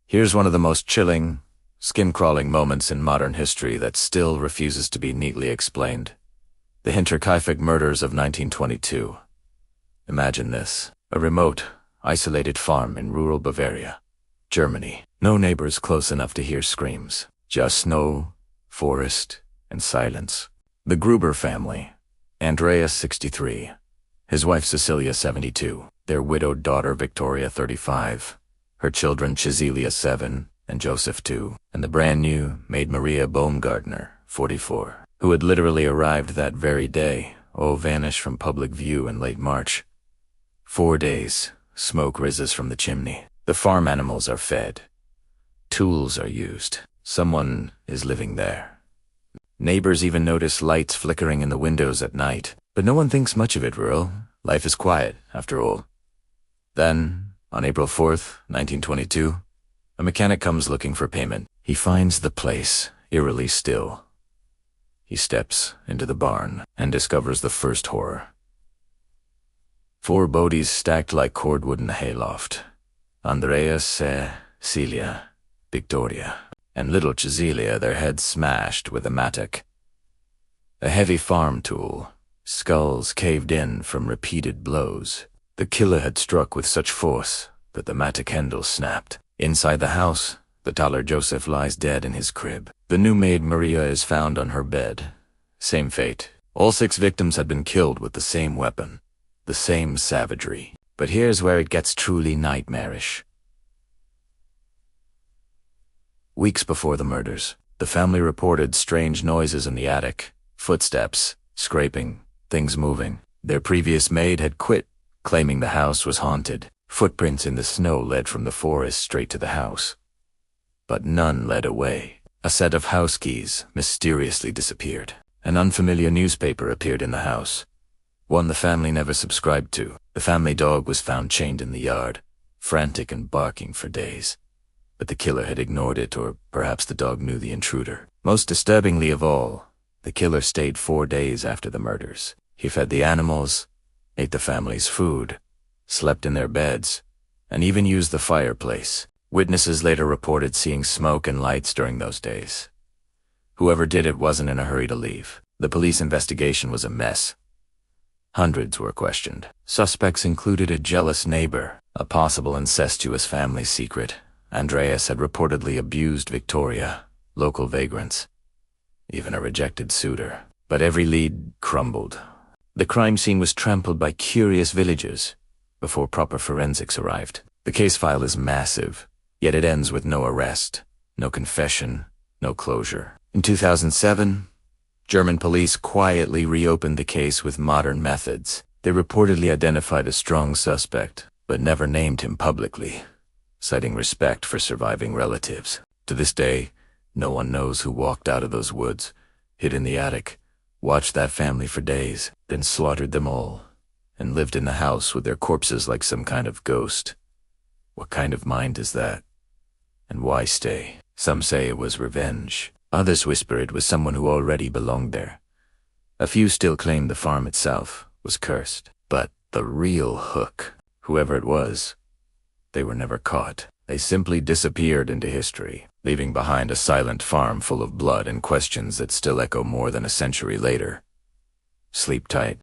Here's one of the most chilling, skin-crawling moments in modern history that still refuses to be neatly explained. The Hinterkaifeck Murders of 1922. Imagine this: a remote, isolated farm in rural Bavaria, Germany. No neighbors close enough to hear screams. Just snow, forest, and silence. The Gruber family. Andreas, 63. His wife Cecilia, 72. Their widowed daughter Victoria, 35. Her children Cecilia, 7, and Joseph, 2. And the brand new maid Maria Baumgartner, 44, who had literally arrived that very day, vanished from public view in late March. 4 days, smoke rises from the chimney. The farm animals are fed. Tools are used. Someone is living there. Neighbors even notice lights flickering in the windows at night, but no one thinks much of it, rural. Life is quiet, after all. Then, on April 4th, 1922, a mechanic comes looking for payment. He finds the place eerily still. He steps into the barn and discovers the first horror. 4 bodies stacked like cordwood in a hayloft. Andreas, Celia, Victoria, and little Cecilia, their heads smashed with a mattock. A heavy farm tool, skulls caved in from repeated blows. The killer had struck with such force that the mattock handle snapped. Inside the house, the toddler Joseph lies dead in his crib. The new maid Maria is found on her bed. Same fate. All 6 victims had been killed with the same weapon, the same savagery. But here's where it gets truly nightmarish. Weeks before the murders, the family reported strange noises in the attic, footsteps, scraping, things moving. Their previous maid had quit, claiming the house was haunted. Footprints in the snow led from the forest straight to the house. But none led away. A set of house keys mysteriously disappeared. An unfamiliar newspaper appeared in the house, one the family never subscribed to. The family dog was found chained in the yard, frantic and barking for days. But the killer had ignored it, or perhaps the dog knew the intruder. Most disturbingly of all, the killer stayed 4 days after the murders. He fed the animals, ate the family's food, slept in their beds, and even used the fireplace. Witnesses later reported seeing smoke and lights during those days. Whoever did it wasn't in a hurry to leave. The police investigation was a mess. Hundreds were questioned. Suspects included a jealous neighbor, a possible incestuous family secret. Andreas had reportedly abused Victoria, local vagrants, even a rejected suitor. But every lead crumbled. The crime scene was trampled by curious villagers before proper forensics arrived. The case file is massive, yet it ends with no arrest, no confession, no closure. In 2007, German police quietly reopened the case with modern methods. They reportedly identified a strong suspect, but never named him publicly, citing respect for surviving relatives. To this day, no one knows who walked out of those woods, hid in the attic, watched that family for days, then slaughtered them all, and lived in the house with their corpses like some kind of ghost. What kind of mind is that? And why stay? Some say it was revenge. Others whisper it was someone who already belonged there. A few still claim the farm itself was cursed. But the real hook, whoever it was, they were never caught. They simply disappeared into history, leaving behind a silent farm full of blood and questions that still echo more than a century later. Sleep tight.